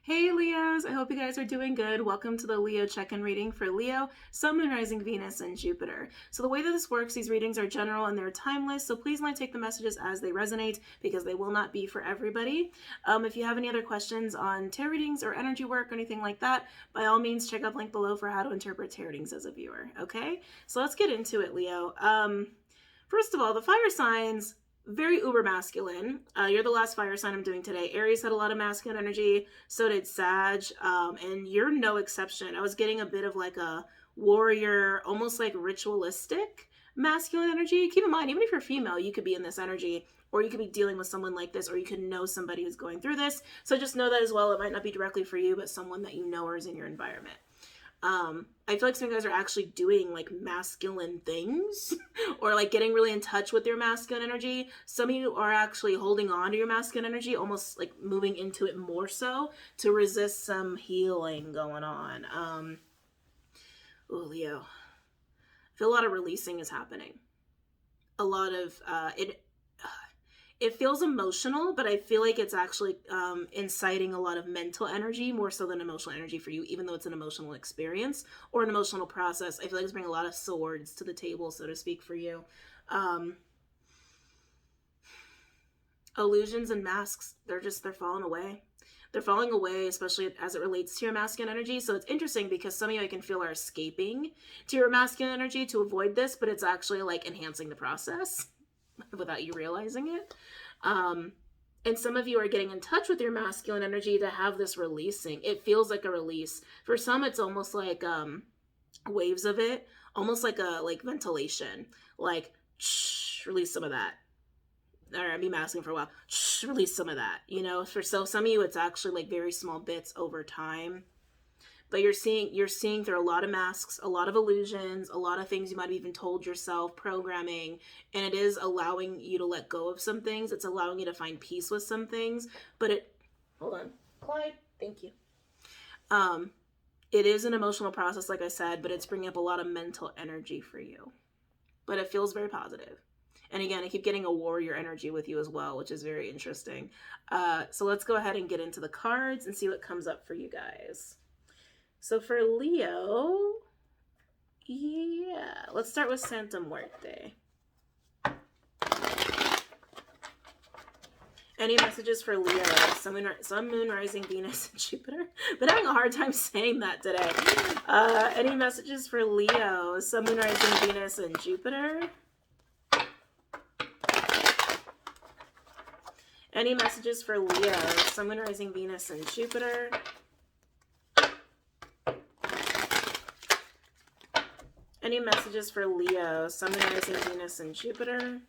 Hey Leos, I hope you guys are doing good. Welcome to the Leo check-in reading for Leo, Sun, Moon, Rising, Venus, and Jupiter. So the way that this works, these readings are general and they're timeless, so please only take the messages as they resonate because they will not be for everybody. If you have any other questions on tarot readings or energy work or anything like that, by all means check out the link below for how to interpret tarot readings as a viewer, okay? So let's get into it, Leo. First of all, the fire signs, very uber masculine. You're the last fire sign I'm doing today. Aries had a lot of masculine energy, so did Sag, and you're no exception. I was getting a bit of like a warrior, almost like ritualistic masculine energy. Keep in mind, even if you're female, you could be in this energy, or you could be dealing with someone like this, or you could know somebody who's going through this. So just know that as well. It might not be directly for you, but someone that you know or is in your environment. I feel like some of you guys are actually doing like masculine things or like getting really in touch with your masculine energy. Some of you are actually holding on to your masculine energy, almost like moving into it more so to resist some healing going on. Leo, I feel a lot of releasing is happening. A lot of it feels emotional, but I feel like it's actually inciting a lot of mental energy more so than emotional energy for you, even though it's an emotional experience or an emotional process. I feel like it's bringing a lot of swords to the table, so to speak, for you. Illusions and masks, they're falling away. They're falling away, especially as it relates to your masculine energy. So it's interesting because some of you I can feel are escaping to your masculine energy to avoid this, but it's actually like enhancing the process without you realizing it. And some of you are getting in touch with your masculine energy to have this releasing. It feels like a release. For some, it's almost like waves of it, almost like a ventilation, like shh, release some of that. All right, I've been masking for a while. Shh, release some of that. You know, for some of you, it's actually like very small bits over time. But you're seeing through a lot of masks, a lot of illusions, a lot of things you might have even told yourself, programming, and it is allowing you to let go of some things. It's allowing you to find peace with some things. But hold on, Clyde, thank you. It is an emotional process, like I said, but it's bringing up a lot of mental energy for you. But it feels very positive. And again, I keep getting a warrior energy with you as well, which is very interesting. So let's go ahead and get into the cards and see what comes up for you guys. So for Leo, yeah, let's start with Santa Muerte. Any messages for Leo? Sun, Moon, Rising, Venus, and Jupiter? Been having a hard time saying that today. Any messages for Leo? Sun, Moon, Rising, Venus, and Jupiter? Any messages for Leo? Sun, Moon, Rising, Venus, and Jupiter? Any messages for Leo, Sun, Moon, Rising, Venus, and Jupiter?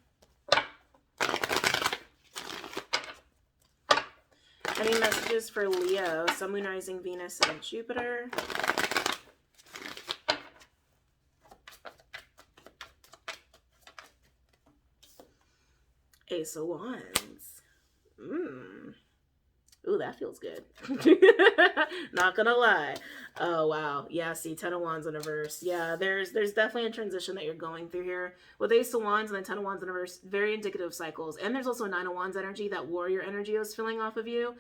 Any messages for Leo, Sun, Moon, Rising, Venus, and Jupiter? Ace of Wands. Ooh, that feels good. Not gonna lie. Oh, wow. Yeah, see, 10 of Wands in reverse. Yeah, there's definitely a transition that you're going through here. With Ace of Wands and then 10 of Wands in reverse, very indicative of cycles. And there's also 9 of Wands energy, that warrior energy I was feeling off of you.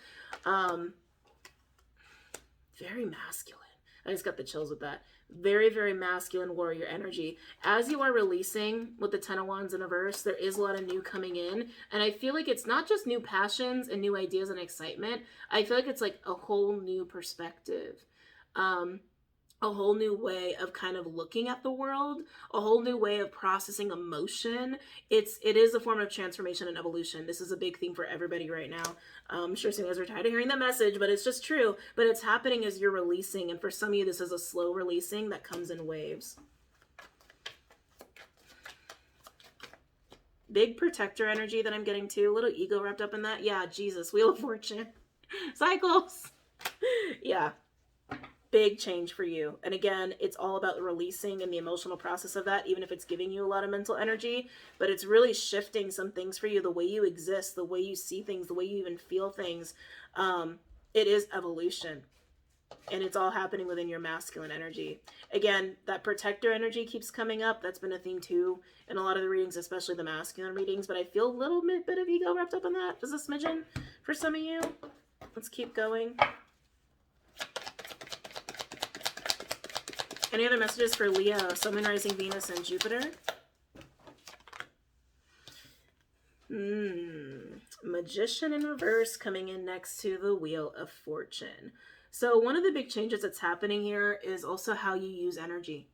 Very masculine. I just got the chills with that. Very, very masculine warrior energy. As you are releasing with the 10 of Wands in reverse, there is a lot of new coming in. And I feel like it's not just new passions and new ideas and excitement. I feel like it's like a whole new perspective. A whole new way of kind of looking at the world, a whole new way of processing emotion. It is a form of transformation and evolution. This is a big thing for everybody right now. I'm sure some of you guys are tired of hearing that message, but it's just true. But it's happening as you're releasing, and for some of you, this is a slow releasing that comes in waves. Big protector energy that I'm getting too. A little ego wrapped up in that. Yeah, Jesus, Wheel of Fortune. Cycles. Yeah. Big change for you. And again, it's all about the releasing and the emotional process of that, even if it's giving you a lot of mental energy, but it's really shifting some things for you, the way you exist, the way you see things, the way you even feel things. It is evolution, and it's all happening within your masculine energy. Again, that protector energy keeps coming up. That's been a theme too in a lot of the readings, especially the masculine readings, but I feel a little bit of ego wrapped up in that. Just a smidgen for some of you. Let's keep going. Any other messages for Leo, Sun, Moon, Rising, Venus, and Jupiter? Magician in reverse coming in next to the Wheel of Fortune. So one of the big changes that's happening here is also how you use energy.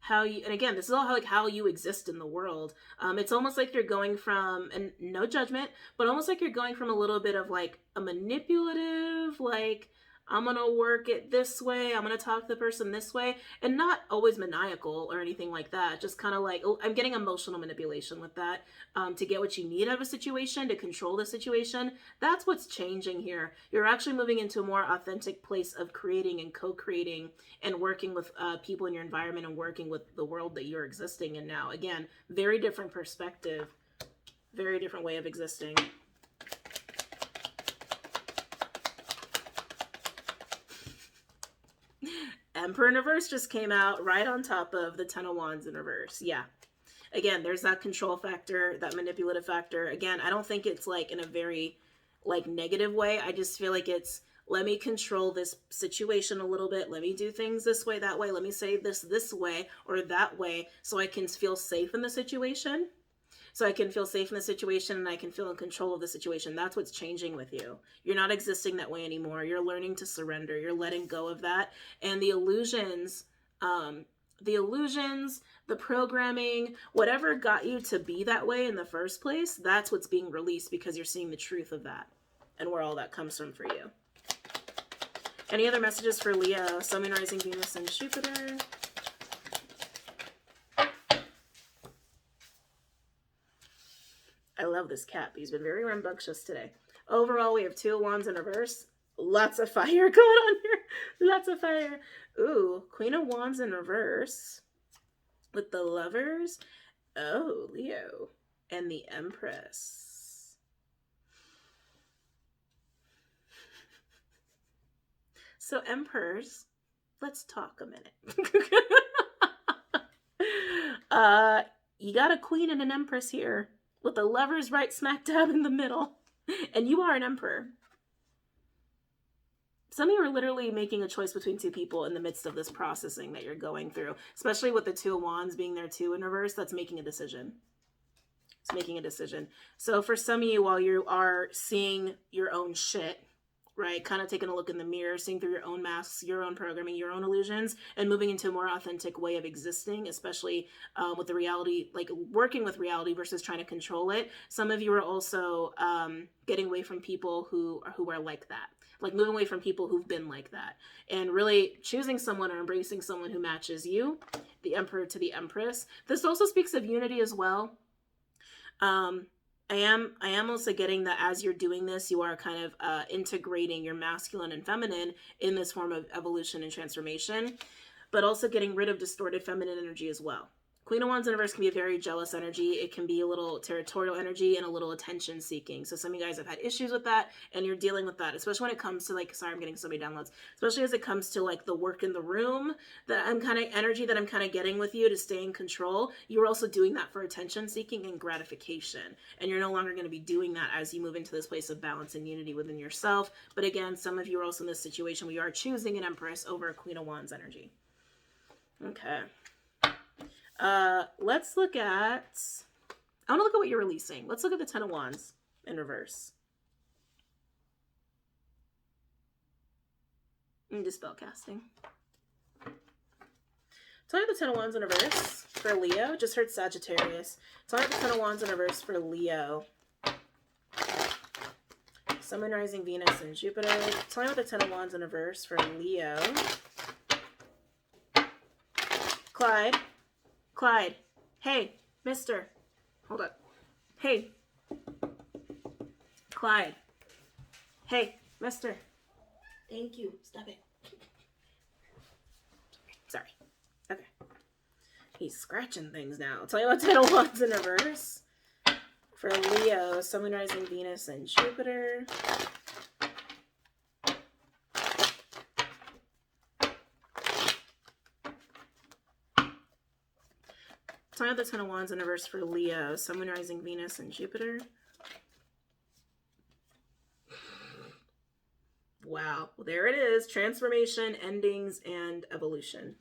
How you, and again, this is all how you exist in the world. It's almost like you're going from, and no judgment, but almost like you're going from a little bit of like a manipulative, like, I'm going to work it this way, I'm going to talk to the person this way, and not always maniacal or anything like that. Just kind of like, I'm getting emotional manipulation with that, to get what you need out of a situation, to control the situation. That's what's changing here. You're actually moving into a more authentic place of creating and co-creating and working with people in your environment and working with the world that you're existing in now. Again, very different perspective, very different way of existing. Emperor in reverse just came out right on top of the Ten of Wands in reverse. Yeah. Again, there's that control factor, that manipulative factor. Again, I don't think it's like in a very like negative way. I just feel like it's, let me control this situation a little bit. Let me do things this way, that way. Let me say this way or that way so I can feel safe in the situation. So I can feel safe in the situation and I can feel in control of the situation. That's what's changing with you. You're not existing that way anymore. You're learning to surrender. You're letting go of that. And the illusions, the programming, whatever got you to be that way in the first place, that's what's being released because you're seeing the truth of that and where all that comes from for you. Any other messages for Leo, Sun, Moon, Rising, Venus, and Jupiter? I love this cap. He's been very rambunctious today. Overall, we have Two of Wands in reverse. Lots of fire going on here. Lots of fire. Ooh, Queen of Wands in reverse with the Lovers. Oh, Leo. And the Empress. So, Emperors, let's talk a minute. You got a Queen and an Empress here, with the Lovers right smack dab in the middle. And you are an Emperor. Some of you are literally making a choice between two people in the midst of this processing that you're going through. Especially with the Two of Wands being there too in reverse, that's making a decision. It's making a decision. So for some of you, while you are seeing your own shit, right, kind of taking a look in the mirror, seeing through your own masks, your own programming, your own illusions, and moving into a more authentic way of existing, especially with the reality, like working with reality versus trying to control it. Some of you are also getting away from people who are like that, like moving away from people who've been like that, and really choosing someone or embracing someone who matches you, the Emperor to the Empress. This also speaks of unity as well. I am also getting that as you're doing this, you are kind of integrating your masculine and feminine in this form of evolution and transformation, but also getting rid of distorted feminine energy as well. Queen of Wands in reverse can be a very jealous energy. It can be a little territorial energy and a little attention seeking. So some of you guys have had issues with that and you're dealing with that, especially when it comes to like, sorry, I'm getting so many downloads, especially as it comes to like the work in the room, that I'm kind of energy that I'm kind of getting with you to stay in control. You're also doing that for attention seeking and gratification. And you're no longer going to be doing that as you move into this place of balance and unity within yourself. But again, some of you are also in this situation where you are choosing an Empress over a Queen of Wands energy. Okay. Let's look at, I want to look at what you're releasing. Let's look at the Ten of Wands in reverse. Into spellcasting. Tell me the Ten of Wands in reverse for Leo. Just heard Sagittarius. Tell me the Ten of Wands in reverse for Leo. Sun, Moon, Rising, Venus, and Jupiter. Tell me what the Ten of Wands in reverse for Leo. Clyde. Hey, mister. Hold up. Hey. Clyde. Hey, mister. Thank you. Stop it. Sorry. Okay. He's scratching things now. I'll tell you what Ten of Wands in reverse for Leo, Sun, Moon, Rising, Venus, and Jupiter. Tell me the Ten of Wands in reverse for Leo, Sun, Moon, Rising, Venus, and Jupiter. Wow. Well, there it is. Transformation, endings, and evolution.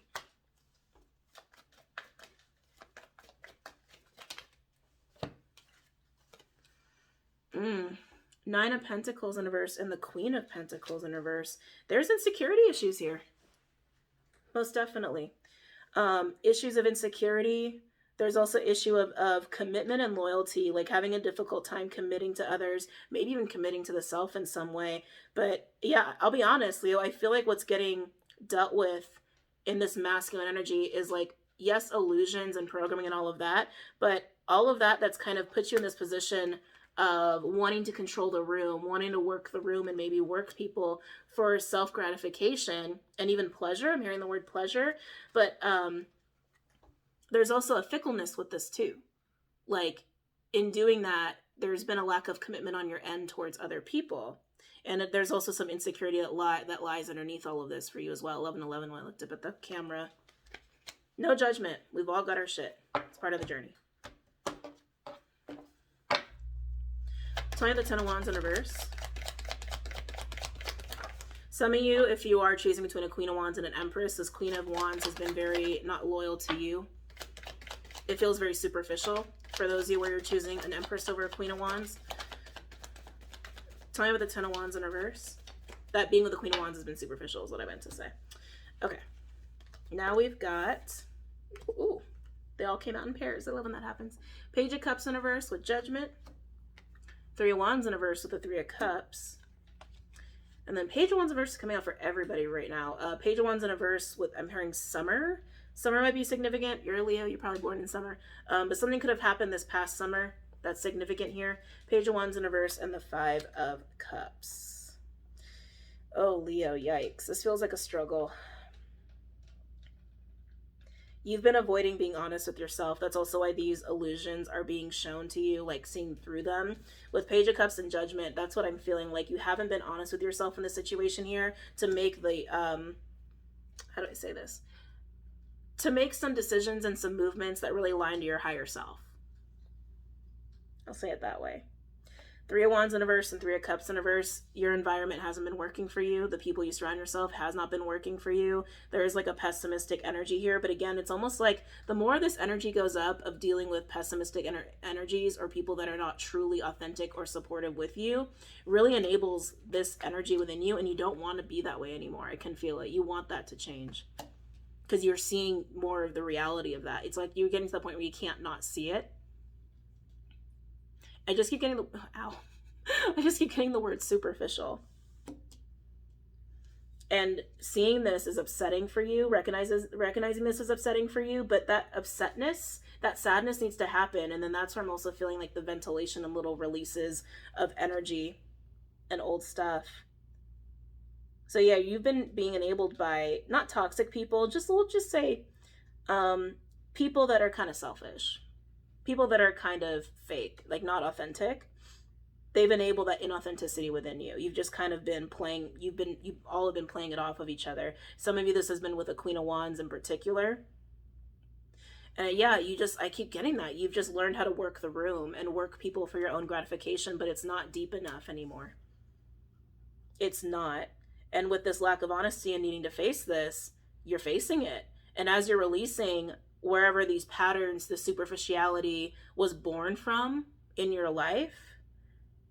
Nine of Pentacles in reverse and the Queen of Pentacles in reverse. There's insecurity issues here. Most definitely. Issues of insecurity. There's also issue of commitment and loyalty, like having a difficult time committing to others, maybe even committing to the self in some way. But yeah, I'll be honest, Leo, I feel like what's getting dealt with in this masculine energy is like, yes, illusions and programming and all of that, but all of that that's kind of put you in this position of wanting to control the room, wanting to work the room and maybe work people for self-gratification and even pleasure. I'm hearing the word pleasure, but there's also a fickleness with this too. Like in doing that, there's been a lack of commitment on your end towards other people. And there's also some insecurity that lies underneath all of this for you as well. 11-11 when I looked up at the camera. No judgment. We've all got our shit. It's part of the journey. Tell me the 10 of Wands in reverse. Some of you, if you are choosing between a Queen of Wands and an Empress, this Queen of Wands has been very not loyal to you. It feels very superficial for those of you where you're choosing an Empress over a Queen of Wands. Tell me about the 10 of Wands in reverse. That being with the Queen of Wands has been superficial is what I meant to say. Okay. Now we've got... Ooh. They all came out in pairs. I love when that happens. Page of Cups in reverse with Judgment. 3 of Wands in reverse with the 3 of Cups. And then Page of Wands in reverse is coming out for everybody right now. Page of Wands in reverse with, I'm hearing summer. Summer might be significant. You're a Leo. You're probably born in summer. But something could have happened this past summer that's significant here. Page of Wands in reverse and the 5 of Cups. Oh, Leo, yikes. This feels like a struggle. You've been avoiding being honest with yourself. That's also why these illusions are being shown to you, like seeing through them. With Page of Cups and Judgment, that's what I'm feeling like. You haven't been honest with yourself in this situation here to make the, how do I say this? To make some decisions and some movements that really align to your higher self. I'll say it that way. 3 of Wands in reverse and 3 of Cups in reverse. Your environment hasn't been working for you. The people you surround yourself has not been working for you. There is like a pessimistic energy here. But again, it's almost like the more this energy goes up of dealing with pessimistic energies or people that are not truly authentic or supportive with you, really enables this energy within you. And you don't want to be that way anymore. I can feel it. You want that to change because you're seeing more of the reality of that. It's like you're getting to the point where you can't not see it. I just keep getting the, ow. I just keep getting the word superficial. And seeing this is upsetting for you, recognizing this is upsetting for you, but that upsetness, that sadness needs to happen. And then that's where I'm also feeling like the ventilation and little releases of energy and old stuff. So yeah, you've been being enabled by not toxic people, we'll just say people that are kind of selfish. People that are kind of fake, like not authentic. They've enabled that inauthenticity within you. You've just kind of been playing, you all have been playing it off of each other. Some of you, this has been with a Queen of Wands in particular. And yeah, I keep getting that. You've just learned how to work the room and work people for your own gratification, but it's not deep enough anymore. It's not. And with this lack of honesty and needing to face this, you're facing it. And as you're releasing wherever these patterns, the superficiality was born from in your life,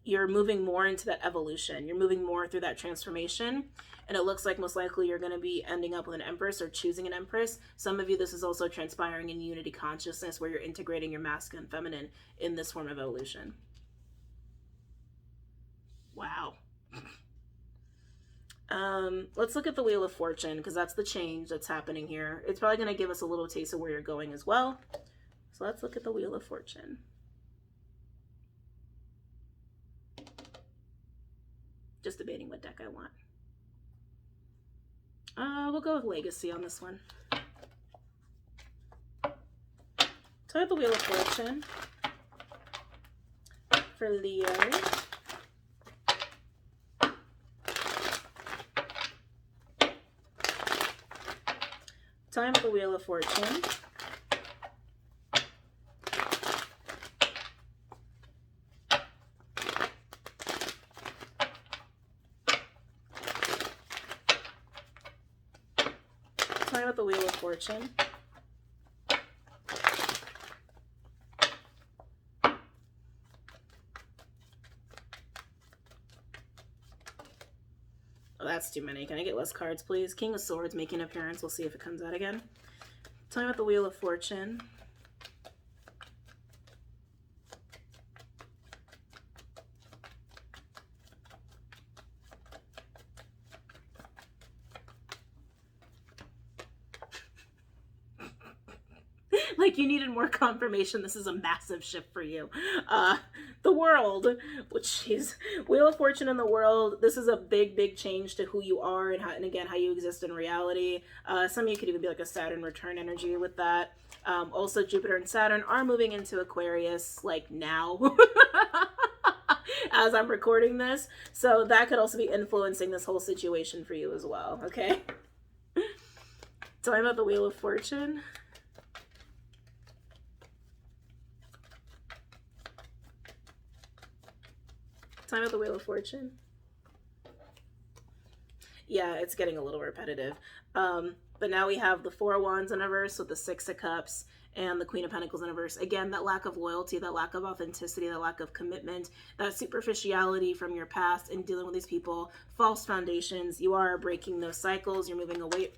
you're moving more into that evolution. You're moving more through that transformation. And it looks like most likely you're going to be ending up with an Empress or choosing an Empress. Some of you, this is also transpiring in unity consciousness where you're integrating your masculine and feminine in this form of evolution. Wow. Let's look at the Wheel of Fortune because that's the change that's happening here. It's probably going to give us a little taste of where you're going as well. So let's look at the Wheel of Fortune. Just debating what deck I want. We'll go with Legacy on this one. So I have the Wheel of Fortune for Leo. Time of the Wheel of Fortune. about the Wheel of Fortune. Oh, that's too many. Can I get less cards, please? King of Swords making an appearance. We'll see if it comes out again. Tell me about the Wheel of Fortune. Like you needed more confirmation. This is a massive shift for you. The world, which is Wheel of Fortune in the world. This is a big, big change to who you are and, again, how you exist in reality. Some of you could even be like a Saturn return energy with that. Also, Jupiter and Saturn are moving into Aquarius, like now, as I'm recording this. So that could also be influencing this whole situation for you as well, okay? Tell me about the Wheel of Fortune. Tell me about the Wheel of Fortune. Yeah, it's getting a little repetitive. But now we have the Four of Wands in reverse with the Six of Cups and the Queen of Pentacles in reverse. Again, that lack of loyalty, that lack of authenticity, that lack of commitment, that superficiality from your past and dealing with these people, false foundations. You are breaking those cycles. You're moving away.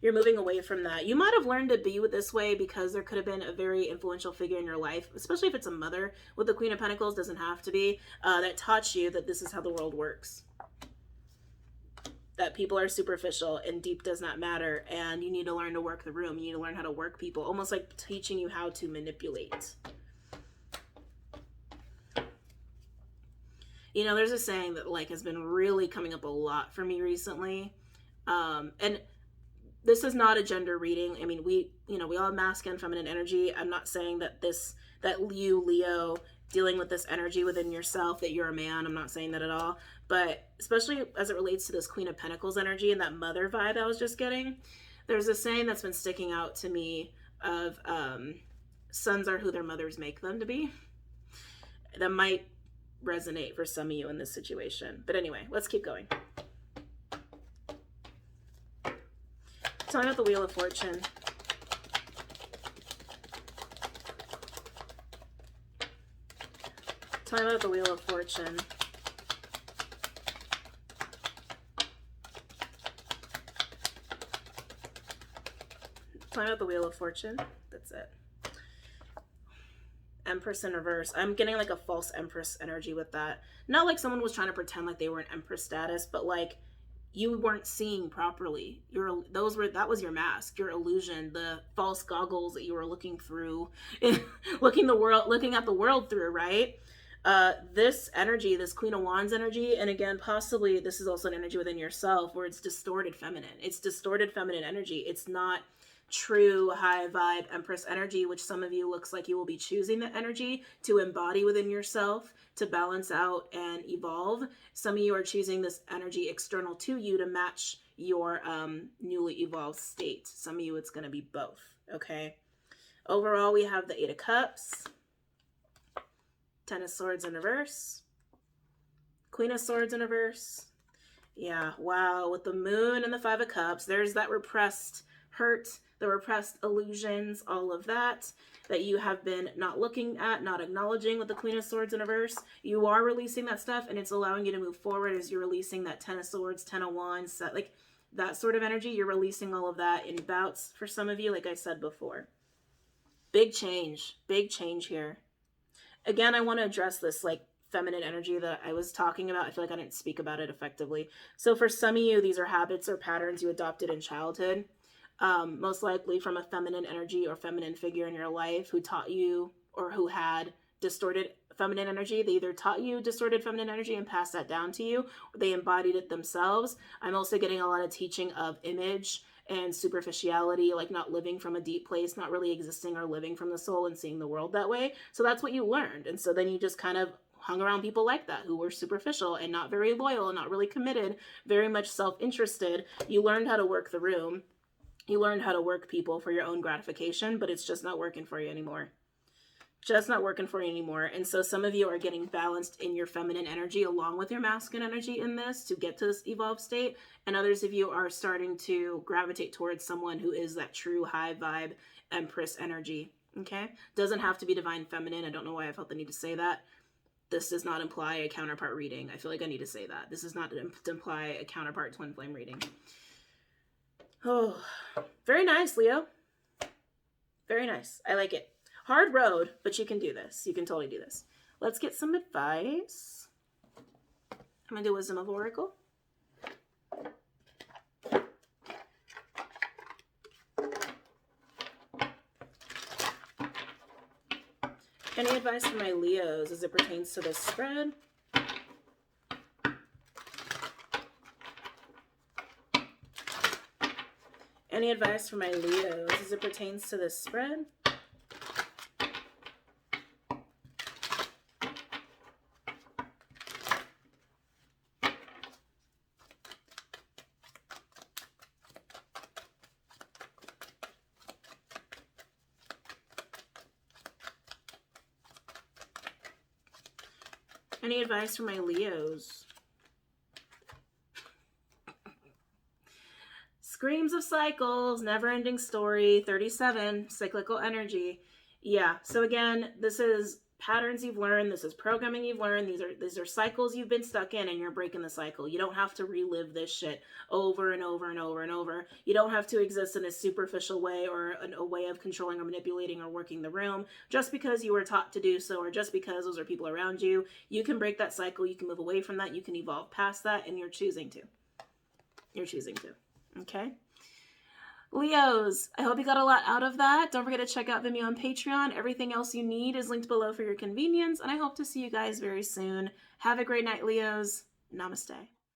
You're moving away from that. You might have learned to be this way because there could have been a very influential figure in your life, especially if it's a mother with the Queen of Pentacles, doesn't have to be, that taught you that this is how the world works. That people are superficial and deep does not matter, and you need to learn to work the room. You need to learn how to work people, almost like teaching you how to manipulate. You know, there's a saying that like has been really coming up a lot for me recently, and this is not a gender reading. I mean, we all have masculine, feminine energy. I'm not saying that you, Leo, dealing with this energy within yourself, that you're a man. I'm not saying that at all. But especially as it relates to this Queen of Pentacles energy and that mother vibe I was just getting, there's a saying that's been sticking out to me of sons are who their mothers make them to be. That might resonate for some of you in this situation. But anyway, let's keep going. Tell me about the Wheel of Fortune. Tell me about the Wheel of Fortune. Tell me about the Wheel of Fortune. That's it. Empress in reverse. I'm getting like a false Empress energy with that. Not like someone was trying to pretend like they were in Empress status, but like you weren't seeing properly. That was your mask, your illusion, the false goggles that you were looking through, looking at the world through, right? This energy, this Queen of Wands energy, and again, possibly this is also an energy within yourself where it's distorted feminine. It's distorted feminine energy. It's not true high vibe Empress energy, which some of you looks like you will be choosing the energy to embody within yourself, to balance out and evolve. Some of you are choosing this energy external to you to match your newly evolved state. Some of you, it's going to be both, okay? Overall, we have the Eight of Cups, Ten of Swords in reverse, Queen of Swords in reverse. Yeah, wow, with the Moon and the Five of Cups, there's that repressed hurt, the repressed illusions, all of that you have been not looking at, not acknowledging with the Queen of Swords in reverse. You are releasing that stuff, and it's allowing you to move forward as you're releasing that Ten of Swords, Ten of Wands, like that sort of energy. You're releasing all of that in bouts for some of you, like I said before. Big change here. Again, I want to address this like feminine energy that I was talking about. I feel like I didn't speak about it effectively. So for some of you, these are habits or patterns you adopted in childhood. Most likely from a feminine energy or feminine figure in your life who taught you or who had distorted feminine energy. They either taught you distorted feminine energy and passed that down to you, or they embodied it themselves. I'm also getting a lot of teaching of image and superficiality, like not living from a deep place, not really existing or living from the soul and seeing the world that way. So that's what you learned. And so then you just kind of hung around people like that who were superficial and not very loyal and not really committed, very much self-interested. You learned how to work the room. You learned how to work people for your own gratification, but it's just not working for you anymore. just not working for you anymore. And so some of you are getting balanced in your feminine energy along with your masculine energy in this to get to this evolved state. And others of you are starting to gravitate towards someone who is that true high vibe Empress energy. Okay? Doesn't have to be divine feminine. I don't know why I felt the need to say that. This does not imply a counterpart reading. I feel like I need to say that. This does not imply a counterpart twin flame reading. Oh, very nice, Leo. Very nice. I like it. Hard road, but you can do this. You can totally do this. Let's get some advice. I'm going to do Wisdom of Oracle. Any advice for my Leos as it pertains to this spread? Any advice for my Leos as it pertains to this spread? Any advice for my Leos? Screams of cycles, never-ending story, 37, cyclical energy. Yeah, so again, this is patterns you've learned. This is programming you've learned. These are cycles you've been stuck in, and you're breaking the cycle. You don't have to relive this shit over and over and over and over. You don't have to exist in a superficial way or a way of controlling or manipulating or working the room just because you were taught to do so or just because those are people around you. You can break that cycle. You can move away from that. You can evolve past that, and you're choosing to. You're choosing to. Okay? Leos, I hope you got a lot out of that. Don't forget to check out Vimeo on Patreon. Everything else you need is linked below for your convenience, and I hope to see you guys very soon. Have a great night, Leos. Namaste.